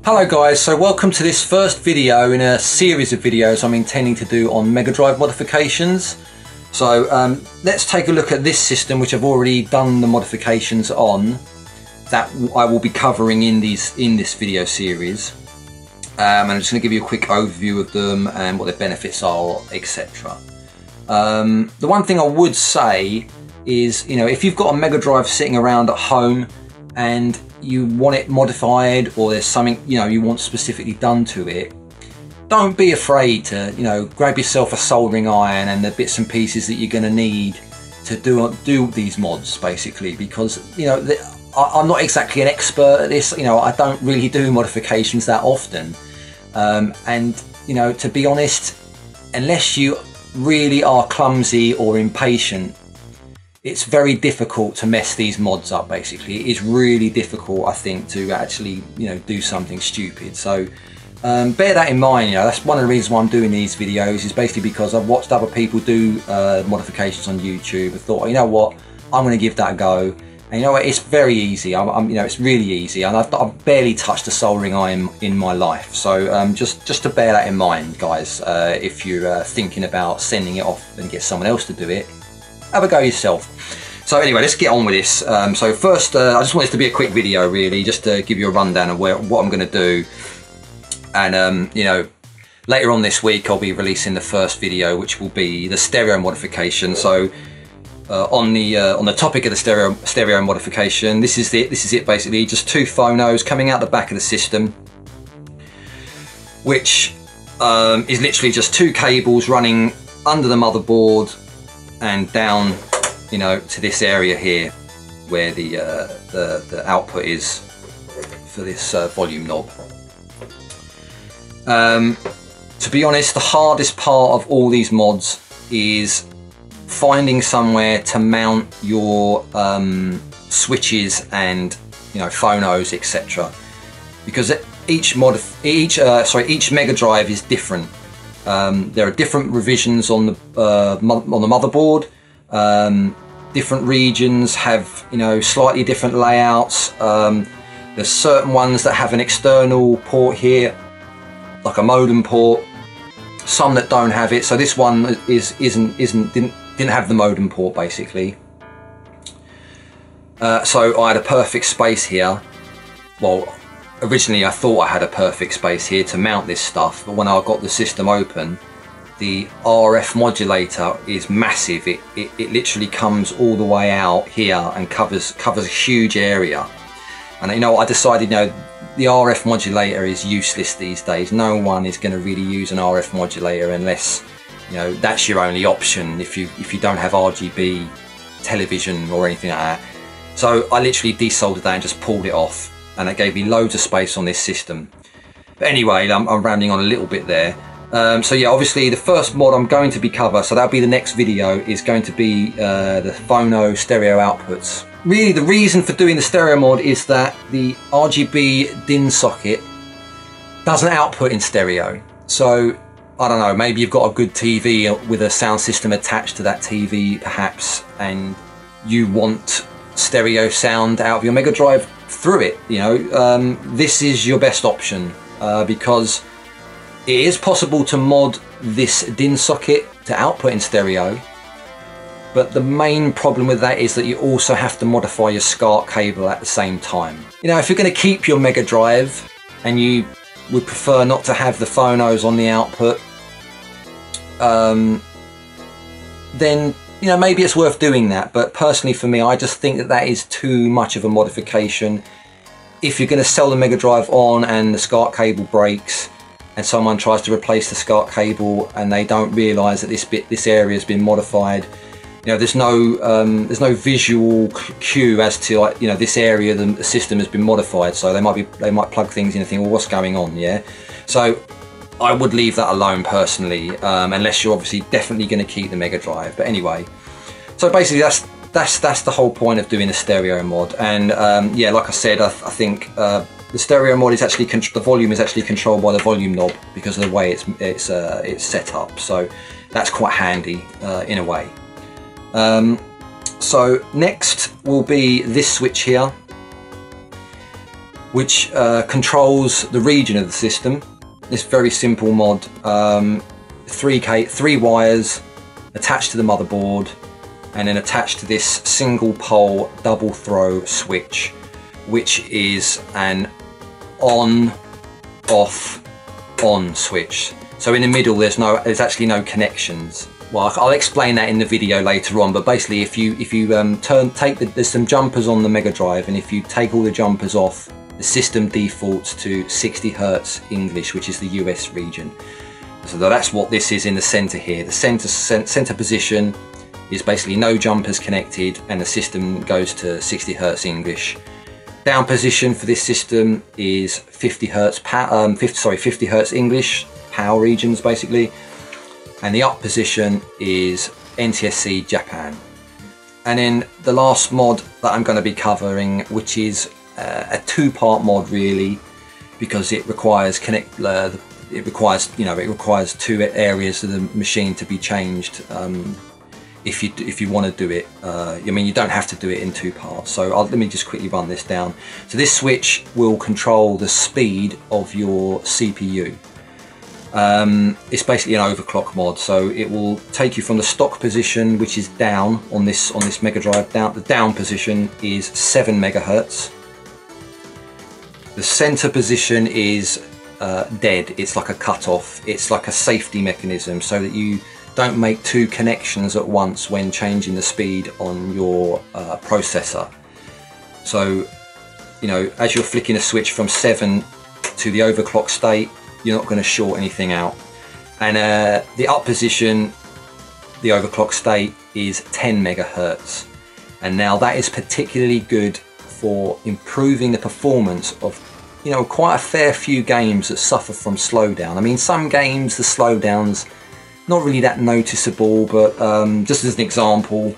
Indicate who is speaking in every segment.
Speaker 1: Hello guys, so welcome to this first video in a series of videos I'm intending to do on Mega Drive modifications. So let's take a look at this system, which I've already done the modifications on, that I will be covering in this video series. And I'm just going to give you a quick overview of them and what their benefits are, etc. The one thing I would say is, if you've got a Mega Drive sitting around at home and you want it modified, or there's something you want specifically done to it, don't be afraid to grab yourself a soldering iron and the bits and pieces that you're going to need to do these mods, basically, because I'm not exactly an expert at this. I don't really do modifications that often, and to be honest, unless you really are clumsy or impatient, it's very difficult to mess these mods up. Basically, it is really difficult, I think, to actually do something stupid. So bear that in mind. That's one of the reasons why I'm doing these videos, is basically because I've watched other people do modifications on YouTube. I thought, what, I'm going to give that a go. And what, it's very easy. It's really easy, and I've barely touched a soldering iron in my life. So just to bear that in mind, guys, if you're thinking about sending it off and get someone else to do it, have a go yourself. So anyway, let's get on with this. So first, I just want this to be a quick video, really, just to give you a rundown of what I'm going to do. And later on this week, I'll be releasing the first video, which will be the stereo modification. So on the topic of the stereo modification, this is it basically. Just two phonos coming out the back of the system, which is literally just two cables running under the motherboard and down, to this area here, where the output is for this volume knob. To be honest, the hardest part of all these mods is finding somewhere to mount your switches and phonos, etc. Because each Mega Drive is different. There are different revisions on the motherboard. Different regions have slightly different layouts. There's certain ones that have an external port here, like a modem port. Some that don't have it. So this one didn't have the modem port, basically. So I had a perfect space here. Well, originally I thought I had a perfect space here to mount this stuff, but when I got the system open, the RF modulator is massive. It literally comes all the way out here and covers a huge area. And I decided the RF modulator is useless these days. No one is going to really use an RF modulator unless that's your only option, if you don't have RGB television or anything like that. So I literally desoldered that and just pulled it off, and it gave me loads of space on this system. But anyway, I'm rambling on a little bit there. So yeah, obviously the first mod I'm going to be covering, so that'll be the next video, is going to be the Phono stereo outputs. Really, the reason for doing the stereo mod is that the RGB DIN socket doesn't output in stereo. So I don't know, maybe you've got a good TV with a sound system attached to that TV perhaps, and you want stereo sound out of your Mega Drive through it. This is your best option, because it is possible to mod this DIN socket to output in stereo, but the main problem with that is that you also have to modify your SCART cable at the same time. If you're going to keep your Mega Drive and you would prefer not to have the phonos on the output, then maybe it's worth doing that. But personally for me, I just think that is too much of a modification. If you're going to sell the Mega Drive on and the SCART cable breaks, and someone tries to replace the SCART cable and they don't realise that this area has been modified, there's no visual cue as to this area the system has been modified. So they might plug things in and think, well, what's going on? Yeah. So I would leave that alone personally, unless you're obviously definitely going to keep the Mega Drive. But anyway, so basically that's the whole point of doing the stereo mod. And yeah, like I said, I think the stereo mod is actually the volume is actually controlled by the volume knob because of the way it's set up. So that's quite handy in a way. So next will be this switch here. which controls the region of the system. This very simple mod, 3 wires attached to the motherboard, and then attached to this single pole double throw switch, which is an on, off, on switch. So in the middle there's actually no connections. Well, I'll explain that in the video later on, but basically if you there's some jumpers on the Mega Drive, and if you take all the jumpers off, the system defaults to 60 Hertz English, which is the US region. So that's what this is in the center here. The center position is basically no jumpers connected, and the system goes to 60 Hertz English. Down position for this system is 50 Hertz English, PAL regions basically. And the up position is NTSC Japan. And then the last mod that I'm going to be covering, which is a 2-part mod really, because it requires it requires 2 areas of the machine to be changed if you want to do it. I mean, you don't have to do it in 2 parts. So let me just quickly run this down. So this switch will control the speed of your CPU. It's basically an overclock mod, so it will take you from the stock position, which is down on this Mega Drive. The down position is 7 megahertz. The center position is dead. It's like a cutoff. It's like a safety mechanism, so that you don't make 2 connections at once when changing the speed on your processor. So, you know, as you're flicking a switch from 7 to the overclock state, you're not going to short anything out. And the up position, the overclock state, is 10 megahertz. And now that is particularly good for improving the performance of, you know, quite a fair few games that suffer from slowdown. I mean, some games the slowdown's not really that noticeable, but just as an example,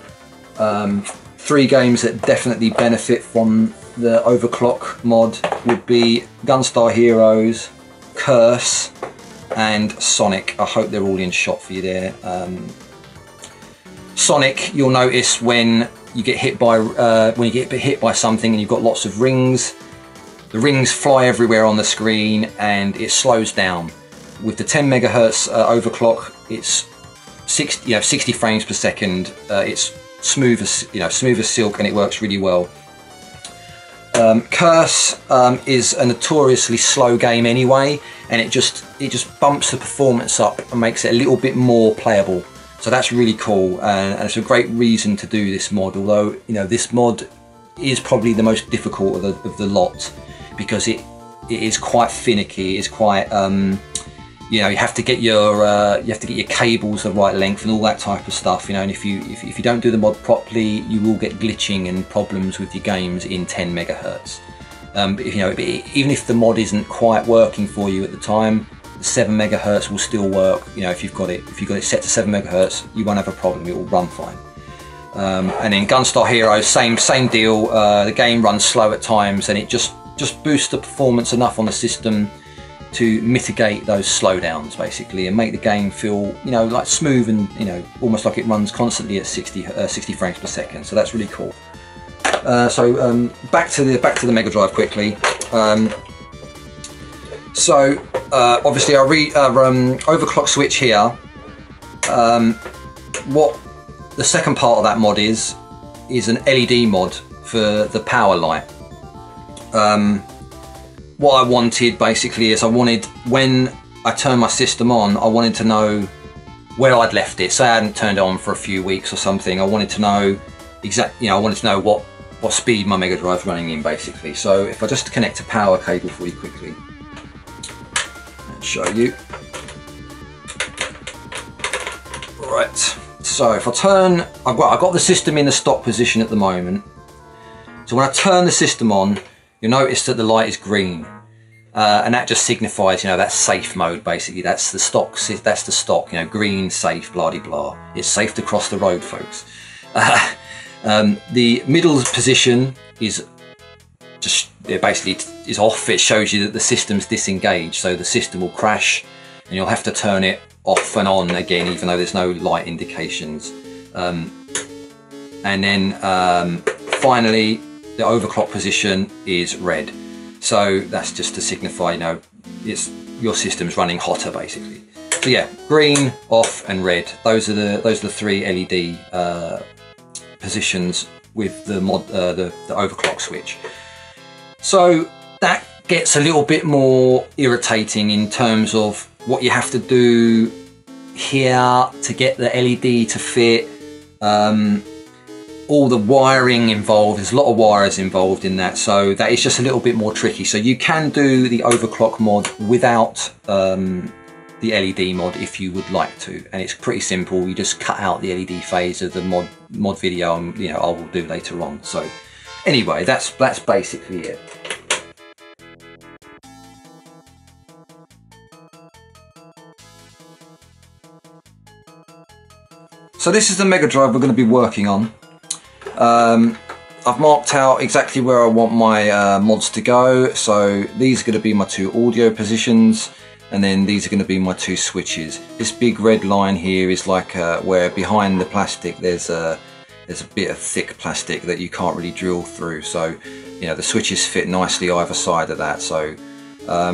Speaker 1: 3 games that definitely benefit from the overclock mod would be Gunstar Heroes, Curse, and Sonic. I hope they're all in shot for you there. Sonic, you'll notice when you get hit by something and you've got lots of rings, the rings fly everywhere on the screen and it slows down. With the 10 megahertz overclock, it's 60 frames per second. It's smooth as silk, and it works really well. Curse is a notoriously slow game anyway, and it just bumps the performance up and makes it a little bit more playable. So that's really cool, and it's a great reason to do this mod. Although, you know, this mod is probably the most difficult of the lot, because it is quite finicky. It's quite you know, you have to get your cables the right length and all that type of stuff. You know, and if you don't do the mod properly, you will get glitching and problems with your games in 10 megahertz. You know, even if the mod isn't quite working for you at the time, the 7 megahertz will still work. You know, if you've got it set to 7 megahertz, you won't have a problem. It will run fine. And then Gunstar Heroes, same deal. The game runs slow at times, and it just boosts the performance enough on the system to mitigate those slowdowns basically, and make the game feel, you know, like smooth, and, you know, almost like it runs constantly at 60 frames per second. So that's really cool. So back to the Mega Drive quickly. Obviously our overclock switch here. What the second part of that mod is an LED mod for the power light. What I wanted basically is, when I turn my system on, I wanted to know where I'd left it. Say I hadn't turned it on for a few weeks or something. I wanted to know I wanted to know what speed my Mega Drive's running in basically. So if I just connect a power cable for you quickly and show you. Right. So if I turn, I've got the system in the stock position at the moment. So when I turn the system on, you'll notice that the light is green, and that just signifies, you know, that's safe mode basically. That's the stock. You know, green, safe, blah de blah. It's safe to cross the road, folks. The middle position is basically is off. It shows you that the system's disengaged, so the system will crash, and you'll have to turn it off and on again, even though there's no light indications. And then finally, the overclock position is red. So that's just to signify, you know, your system's running hotter basically. So yeah, green, off, and red. Those are the three LED positions with the overclock switch. So that gets a little bit more irritating in terms of what you have to do here to get the LED to fit. All the wiring involved, there's a lot of wires involved in that, so that is just a little bit more tricky. So you can do the overclock mod without the LED mod if you would like to, and it's pretty simple. You just cut out the LED phase of the mod video, and you know, I will do later on. So anyway, that's basically it. So this is the Mega Drive we're going to be working on. I've marked out exactly where I want my mods to go. So these are going to be my two audio positions, and then these are going to be my two switches. This big red line here is like where behind the plastic there's a bit of thick plastic that you can't really drill through. So you know, the switches fit nicely either side of that. So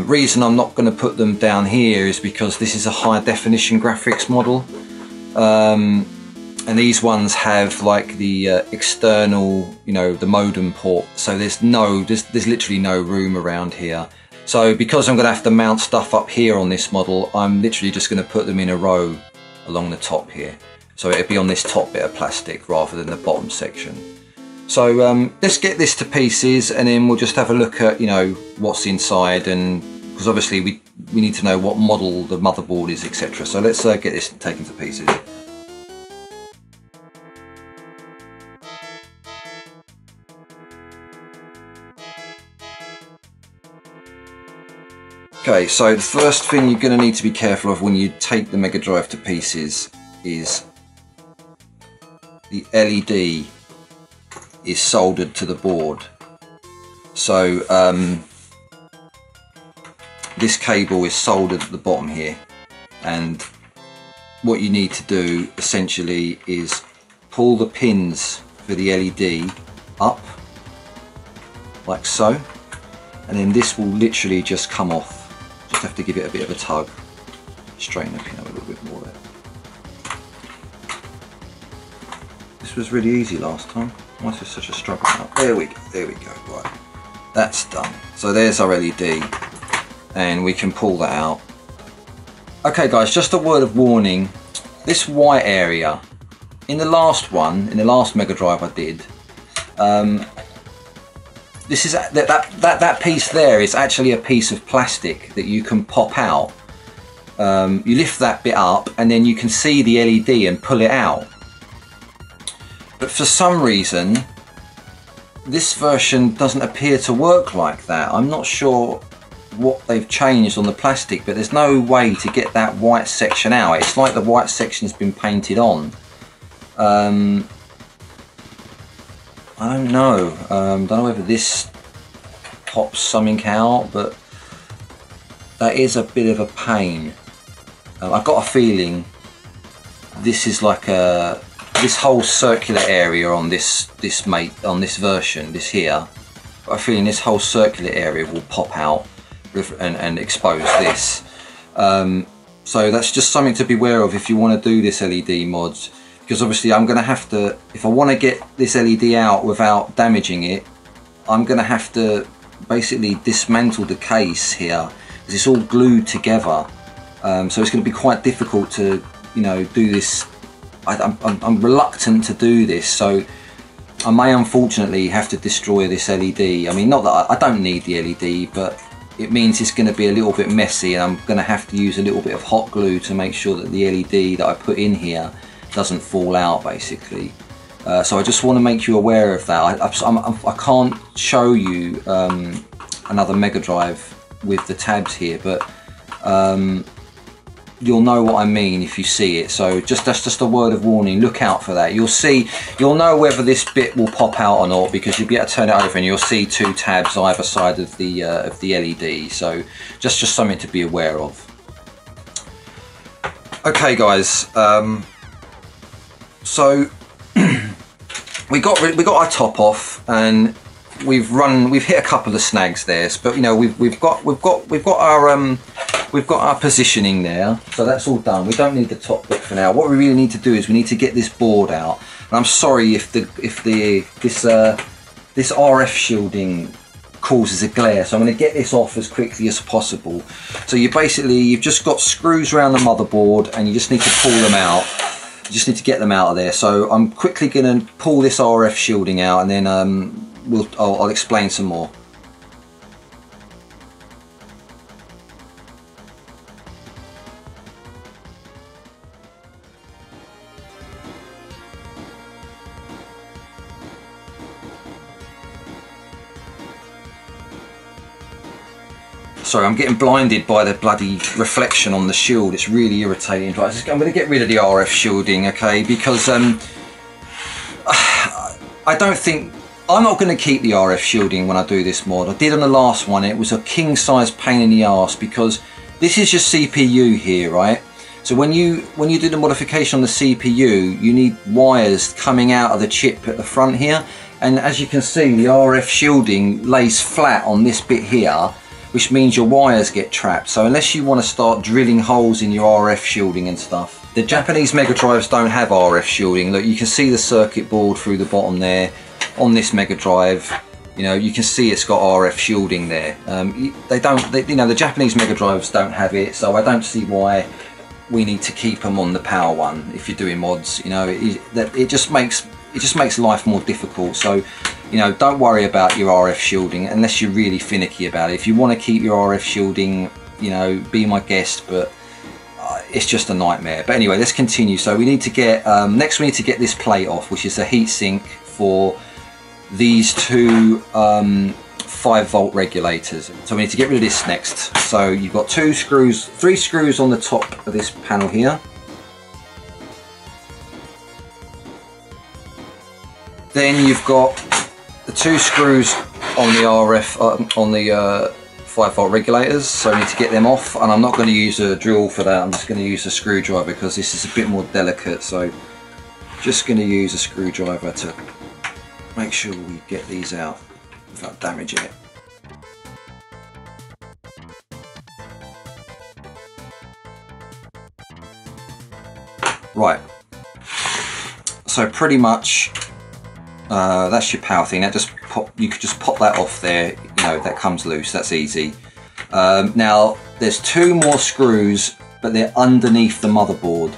Speaker 1: reason I'm not going to put them down here is because this is a high definition graphics model. And these ones have like the external, you know, the modem port. So there's literally no room around here. So because I'm going to have to mount stuff up here on this model, I'm literally just going to put them in a row along the top here. So it'll be on this top bit of plastic rather than the bottom section. So let's get this to pieces, and then we'll just have a look at, you know, what's inside, and because obviously we need to know what model the motherboard is, etc. So let's get this taken to pieces. Okay, so the first thing you're going to need to be careful of when you take the Mega Drive to pieces is the LED is soldered to the board. So this cable is soldered at the bottom here, and what you need to do essentially is pull the pins for the LED up like so, and then this will literally just come off. Just have to give it a bit of a tug, straighten the pin up a little bit more there. This was really easy last time. Why is this such a struggle now? There we go, right. That's done. So there's our LED, and we can pull that out. Okay guys, just a word of warning. This white area, in the last Mega Drive I did, this is that piece there is actually a piece of plastic that you can pop out. You lift that bit up, and then you can see the LED and pull it out. But for some reason, this version doesn't appear to work like that. I'm not sure what they've changed on the plastic, but there's no way to get that white section out. It's like the white section's been painted on. I don't know. Don't know whether this pops something out, but that is a bit of a pain. I've got a feeling this is like this whole circular area on this version, this here. I've got a feeling this whole circular area will pop out and expose this. So that's just something to be aware of if you want to do this LED mods. Because obviously I'm going to have to, if I want to get this LED out without damaging it, I'm going to have to basically dismantle the case here, because it's all glued together. So it's going to be quite difficult to, you know, do this. I'm reluctant to do this, so I may unfortunately have to destroy this LED. I mean, not that I don't need the LED, but it means it's going to be a little bit messy, and I'm going to have to use a little bit of hot glue to make sure that the LED that I put in here doesn't fall out basically. So I just want to make you aware of that. I can't show you another Mega Drive with the tabs here, but you'll know what I mean if you see it. So that's just a word of warning. Look out for that. You'll know whether this bit will pop out or not, because you'll be able to turn it over and you'll see two tabs either side of the LED. So just something to be aware of. Okay guys, so we got our top off, and we've hit a couple of snags there, but you know, we've got our positioning there, so that's all done. We don't need the top bit for now. What we really need to do is we need to get this board out. And I'm sorry if this RF shielding causes a glare, so I'm going to get this off as quickly as possible. So you've just got screws around the motherboard, and you just need to pull them out. You just need to get them out of there. So I'm quickly going to pull this RF shielding out, and then I'll explain some more. Sorry, I'm getting blinded by the bloody reflection on the shield. It's really irritating. Right, I'm going to get rid of the RF shielding, okay? Because I don't think... I'm not going to keep the RF shielding when I do this mod. I did on the last one. It was a king-size pain in the arse because this is your CPU here, right? So when you do the modification on the CPU, you need wires coming out of the chip at the front here. And as you can see, the RF shielding lays flat on this bit here, which means your wires get trapped. So unless you want to start drilling holes in your RF shielding and stuff. The Japanese Mega Drives don't have RF shielding. Look, you can see the circuit board through the bottom there. On this Mega Drive, you know, you can see it's got RF shielding there. You know, the Japanese Mega Drives don't have it, so I don't see why we need to keep them on the power one if you're doing mods. You know, it just makes life more difficult. So, you know, don't worry about your RF shielding unless you're really finicky about it. If you want to keep your RF shielding, you know, be my guest, but it's just a nightmare. But anyway, let's continue. So we need to get next we need to get this plate off, which is a heatsink for these two 5-volt regulators. So we need to get rid of this next. So you've got three screws on the top of this panel here. Then you've got the 2 screws on the RF on the 5-volt regulators. So we need to get them off, and I'm not going to use a drill for that. I'm just going to use a screwdriver because this is a bit more delicate. So just going to use a screwdriver to make sure we get these out without damaging it. Right, so pretty much that's your power thing. That you could just pop that off there, you know, that comes loose, that's easy. Now there's 2 more screws, but they're underneath the motherboard.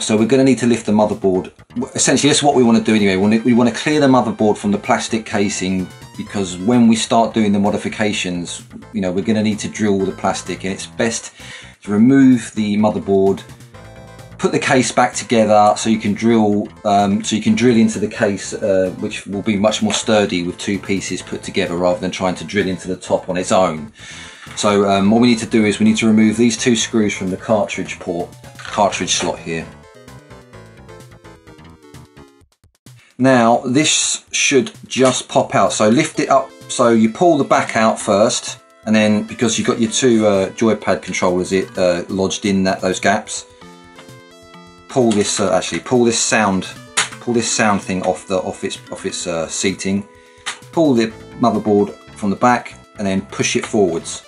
Speaker 1: So we're going to need to lift the motherboard. Essentially, that's what we want to do anyway. We want to clear the motherboard from the plastic casing, because when we start doing the modifications, you know, we're going to need to drill the plastic, and it's best to remove the motherboard, put the case back together so you can drill into the case, which will be much more sturdy with 2 pieces put together rather than trying to drill into the top on its own. So what we need to do is we need to remove these 2 screws from the cartridge slot here. Now this should just pop out, so lift it up, so you pull the back out first, and then because you've got your 2 joypad controllers lodged in those gaps, pull this pull this sound thing off its seating, pull the motherboard from the back, and then push it forwards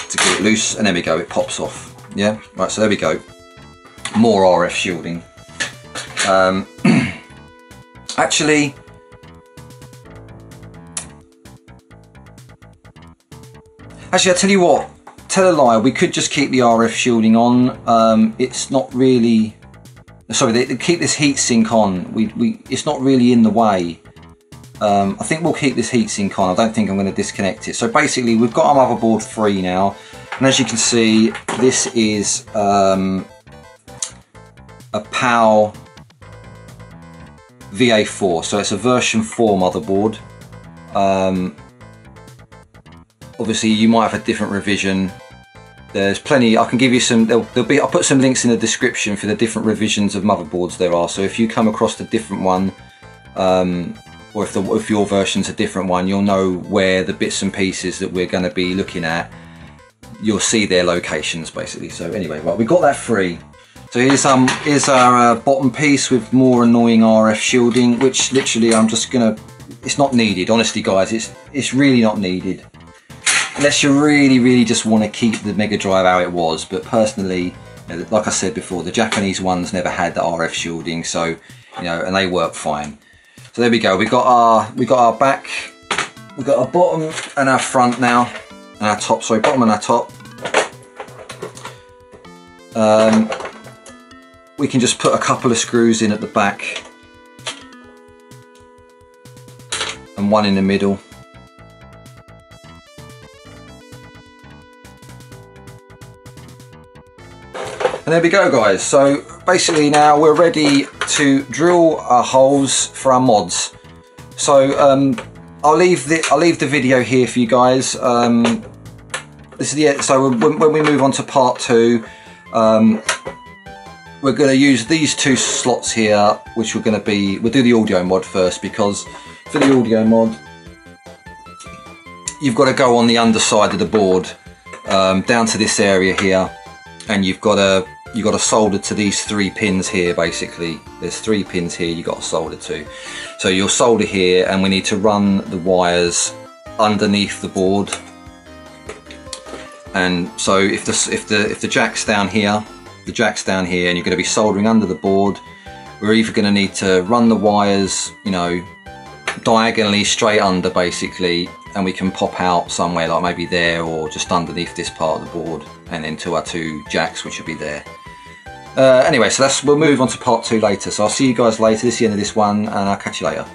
Speaker 1: to get it loose, and there we go, it pops off. Yeah, right, so there we go. More RF shielding. Actually, I'll tell you what, tell a lie, we could just keep the RF shielding on. It's not really, sorry, they keep this heatsink on. It's not really in the way. I think we'll keep this heatsink on. I don't think I'm going to disconnect it. So basically, we've got our motherboard 3 now. And as you can see, this is a PAL VA4, so it's a version 4 motherboard. Obviously, you might have a different revision. There's plenty. I can give you some. I'll put some links in the description for the different revisions of motherboards there are. So if you come across a different one, or if your version's a different one, you'll know where the bits and pieces that we're going to be looking at. You'll see their locations basically. So anyway, right, we got that free. So here's our bottom piece with more annoying RF shielding, which literally I'm just gonna it's not needed, honestly guys, it's really not needed. Unless you really just want to keep the Mega Drive how it was, but personally, you know, like I said before, the Japanese ones never had the RF shielding, so you know, and they work fine. So there we go. We got our back, we got our bottom and our front now, and our top. Sorry, bottom and our top. We can just put a couple of screws in at the back and one in the middle. And there we go guys, so basically now we're ready to drill our holes for our mods. So I'll leave the video here for you guys. This is the, so when we move on to part 2, we're going to use these 2 slots here, which we're going to be, we'll do the audio mod first, because for the audio mod you've got to go on the underside of the board down to this area here, and you've got to solder to these 3 pins here. Basically there's 3 pins here you've got to solder to, so you'll solder here, and we need to run the wires underneath the board. And so if the jack's down here, the jack's down here, and you're going to be soldering under the board, we're either going to need to run the wires, you know, diagonally straight under basically, and we can pop out somewhere like maybe there, or just underneath this part of the board, and then to our 2 jacks which will be there. Anyway, so we'll move on to part 2 later, so I'll see you guys later. This is the end of this one, and I'll catch you later.